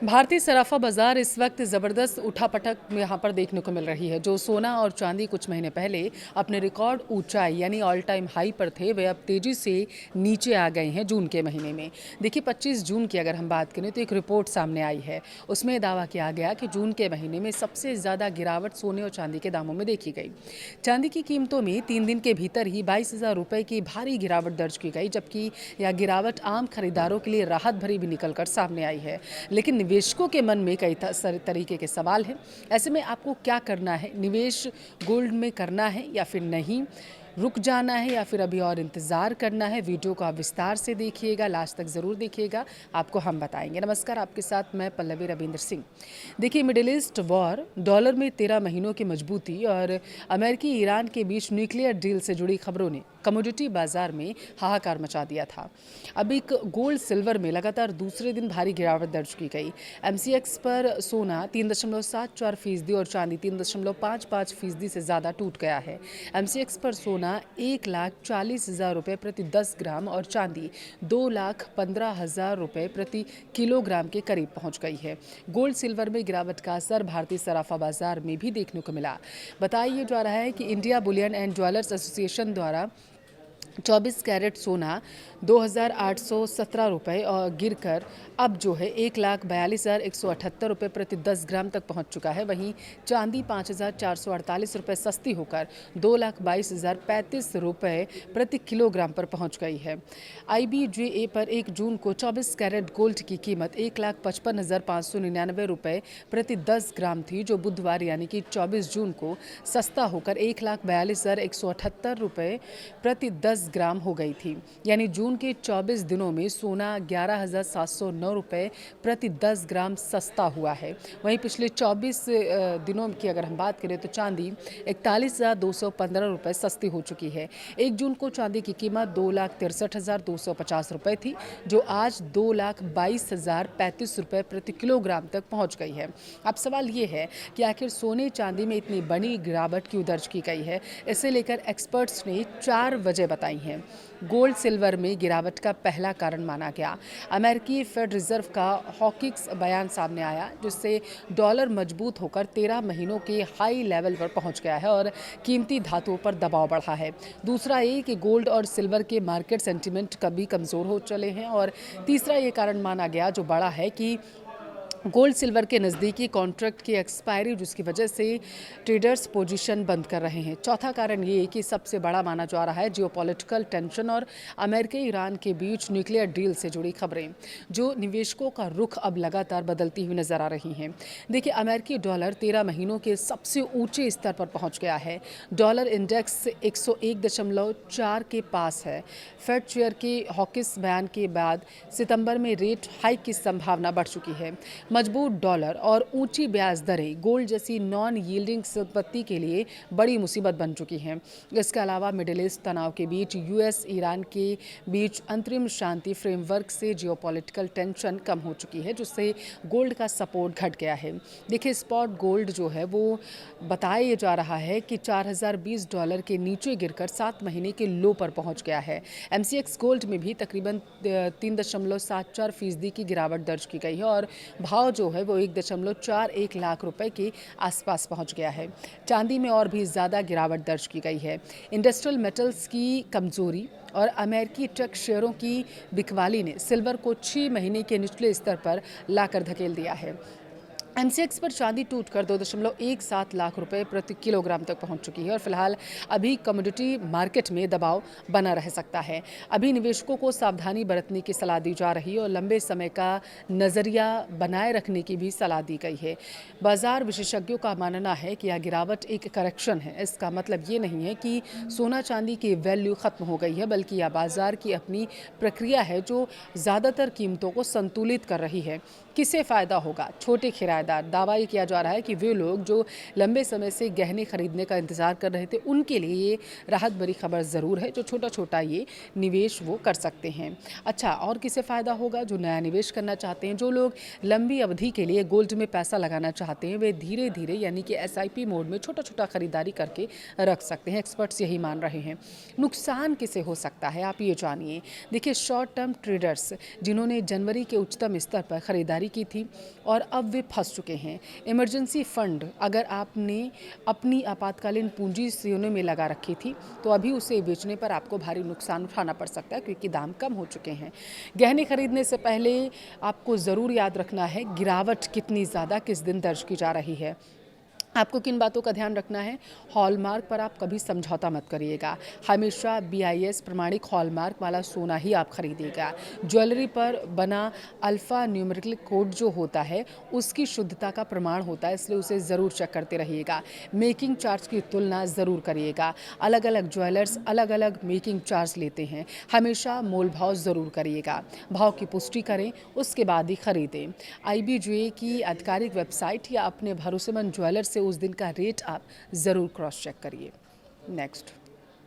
भारतीय सराफा बाजार इस वक्त ज़बरदस्त उठापटक में यहाँ पर देखने को मिल रही है। जो सोना और चांदी कुछ महीने पहले अपने रिकॉर्ड ऊंचाई यानी ऑल टाइम हाई पर थे, वे अब तेज़ी से नीचे आ गए हैं जून के महीने में। देखिए 25 जून की अगर हम बात करें तो एक रिपोर्ट सामने आई है। उसमें दावा किया गया कि जून के महीने में सबसे ज़्यादा गिरावट सोने और चांदी के दामों में देखी गई। चांदी की कीमतों में 3 दिन के भीतर ही 22,000 रुपये की भारी गिरावट दर्ज की गई, जबकि यह गिरावट आम खरीदारों के लिए राहत भरी भी निकलकर सामने आई है। लेकिन निवेशकों के मन में कई तरीके के सवाल हैं। ऐसे में आपको क्या करना है? निवेश गोल्ड में करना है या फिर नहीं? रुक जाना है या फिर अभी और इंतज़ार करना है? वीडियो को आप विस्तार से देखिएगा, लास्ट तक ज़रूर देखिएगा, आपको हम बताएंगे। नमस्कार, आपके साथ मैं पल्लवी रविंद्र सिंह। देखिए, मिडिल ईस्ट वॉर, डॉलर में 13 महीनों की मजबूती और अमेरिकी ईरान के बीच न्यूक्लियर डील से जुड़ी खबरों ने कमोडिटी बाजार में हाहाकार मचा दिया था। अब एक गोल्ड सिल्वर में लगातार दूसरे दिन भारी गिरावट दर्ज की गई। MCX पर सोना 3.74% और चांदी 3.55% से ज़्यादा टूट गया है। MCX पर सोना 1,40,000 रुपये प्रति 10 ग्राम और चांदी 2,15,000 रुपये प्रति किलोग्राम के करीब पहुंच गई है। गोल्ड सिल्वर में गिरावट का असर भारतीय सराफा बाजार में भी देखने को मिला। बताया जा रहा है कि India Boolean and jewellers association द्वारा 24 कैरेट सोना 2,817 रुपये और गिरकर अब जो है 1,42,178 रुपये प्रति 10 ग्राम तक पहुंच चुका है। वहीं चांदी 5,448 रुपये सस्ती होकर 2,22,035 रुपये प्रति किलोग्राम पर पहुंच गई है। IBJA पर 1 जून को 24 कैरेट गोल्ड की कीमत 1,55,599 रुपये प्रति 10 ग्राम थी, जो बुधवार यानी कि 24 जून को सस्ता होकर 1,42,178 रुपये प्रति 10 ग्राम हो गई थी। यानी जून के 24 दिनों में सोना 11,709 रुपये प्रति 10 ग्राम सस्ता हुआ है। वहीं पिछले 24 दिनों की अगर हम बात करें तो चांदी 41,215 रुपये सस्ती हो चुकी है। 1 जून को चांदी की कीमत 2,63,250 रुपये थी, जो आज 2,22,035 रुपये प्रति किलोग्राम तक पहुंच गई है। अब सवाल ये है कि आखिर सोने चांदी में इतनी बड़ी गिरावट क्यों दर्ज की गई है? इसे लेकर एक्सपर्ट्स ने 4 वजह बताई हैं। गोल्ड सिल्वर में गिरावट का पहला कारण माना गया अमेरिकी फेड रिजर्व का हॉकिक्स बयान सामने आया, जिससे डॉलर मजबूत होकर 13 महीनों के हाई लेवल पर पहुंच गया है और कीमती धातुओं पर दबाव बढ़ा है। दूसरा ये कि गोल्ड और सिल्वर के मार्केट सेंटिमेंट कभी कमज़ोर हो चले हैं। और तीसरा ये कारण माना गया जो बड़ा है कि गोल्ड सिल्वर के नज़दीकी कॉन्ट्रैक्ट की एक्सपायरी, जिसकी वजह से ट्रेडर्स पोजीशन बंद कर रहे हैं। चौथा कारण ये कि सबसे बड़ा माना जा रहा है जियोपॉलिटिकल टेंशन और अमेरिका ईरान के बीच न्यूक्लियर डील से जुड़ी खबरें, जो निवेशकों का रुख अब लगातार बदलती हुई नजर आ रही हैं। देखिए, अमेरिकी डॉलर 13 महीनों के सबसे ऊंचे स्तर पर पहुंच गया है। डॉलर इंडेक्स 101.4 के पास है। फेड चेयर के हॉकिस बयान के बाद सितंबर में रेट हाइक की संभावना बढ़ चुकी है। मजबूत डॉलर और ऊंची ब्याज दरें गोल्ड जैसी नॉन यील्डिंग संपत्ति के लिए बड़ी मुसीबत बन चुकी हैं। इसके अलावा मिडिल ईस्ट तनाव के बीच US ईरान के बीच अंतरिम शांति फ्रेमवर्क से जियोपॉलिटिकल टेंशन कम हो चुकी है, जिससे गोल्ड का सपोर्ट घट गया है। देखिए, स्पॉट गोल्ड जो है वो बताया जा रहा है कि $4,020 के नीचे गिरकर 7 महीने के लो पर पहुंच गया है। MCX गोल्ड में भी तकरीबन 3.74% की गिरावट दर्ज की गई है और भाव जो है वो 1.41 लाख रुपए के आसपास पहुंच गया है। चांदी में और भी ज़्यादा गिरावट दर्ज की गई है। इंडस्ट्रियल मेटल्स की कमजोरी और अमेरिकी टेक शेयरों की बिकवाली ने सिल्वर को 6 महीने के निचले स्तर पर लाकर धकेल दिया है। MCX पर चांदी टूटकर 2.17 लाख रुपए प्रति किलोग्राम तक पहुंच चुकी है और फिलहाल अभी कमोडिटी मार्केट में दबाव बना रह सकता है। अभी निवेशकों को सावधानी बरतने की सलाह दी जा रही है और लंबे समय का नज़रिया बनाए रखने की भी सलाह दी गई है। बाजार विशेषज्ञों का मानना है कि यह गिरावट एक करेक्शन है। इसका मतलब ये नहीं है कि सोना चांदी की वैल्यू ख़त्म हो गई है, बल्कि यह बाजार की अपनी प्रक्रिया है जो ज़्यादातर कीमतों को संतुलित कर रही है। किसे फ़ायदा होगा? छोटे किराएदार। दावा ये किया जा रहा है कि वे लोग जो लंबे समय से गहने खरीदने का इंतजार कर रहे थे, उनके लिए ये राहत भरी खबर ज़रूर है। जो छोटा छोटा ये निवेश वो कर सकते हैं। अच्छा, और किसे फ़ायदा होगा? जो नया निवेश करना चाहते हैं, जो लोग लंबी अवधि के लिए गोल्ड में पैसा लगाना चाहते हैं, वे धीरे धीरे यानी कि SIP मोड में छोटा छोटा खरीदारी करके रख सकते हैं। एक्सपर्ट्स यही मान रहे हैं। नुकसान किसे हो सकता है, आप ये जानिए। देखिए, शॉर्ट टर्म ट्रेडर्स जिन्होंने जनवरी के उच्चतम स्तर पर खरीदारी की थी और अब वे फंस चुके हैं। इमरजेंसी फंड अगर आपने अपनी आपातकालीन पूंजी सोने में लगा रखी थी, तो अभी उसे बेचने पर आपको भारी नुकसान उठाना पड़ सकता है, क्योंकि दाम कम हो चुके हैं। गहने खरीदने से पहले आपको ज़रूर याद रखना है गिरावट कितनी ज़्यादा किस दिन दर्ज की जा रही है। आपको किन बातों का ध्यान रखना है? हॉलमार्क पर आप कभी समझौता मत करिएगा। हमेशा BIS प्रमाणिक हॉलमार्क वाला सोना ही आप खरीदिएगा। ज्वेलरी पर बना अल्फ़ा न्यूमेरिकल कोड जो होता है, उसकी शुद्धता का प्रमाण होता है, इसलिए उसे ज़रूर चेक करते रहिएगा। मेकिंग चार्ज की तुलना ज़रूर करिएगा। अलग अलग ज्वेलर्स अलग अलग मेकिंग चार्ज लेते हैं। हमेशा मोल भाव ज़रूर करिएगा। भाव की पुष्टि करें, उसके बाद ही खरीदें। IBJ की आधिकारिक वेबसाइट या अपने भरोसेमंद ज्वेलर से उस दिन का रेट आप ज़रूर क्रॉस चेक करिए। नेक्स्ट।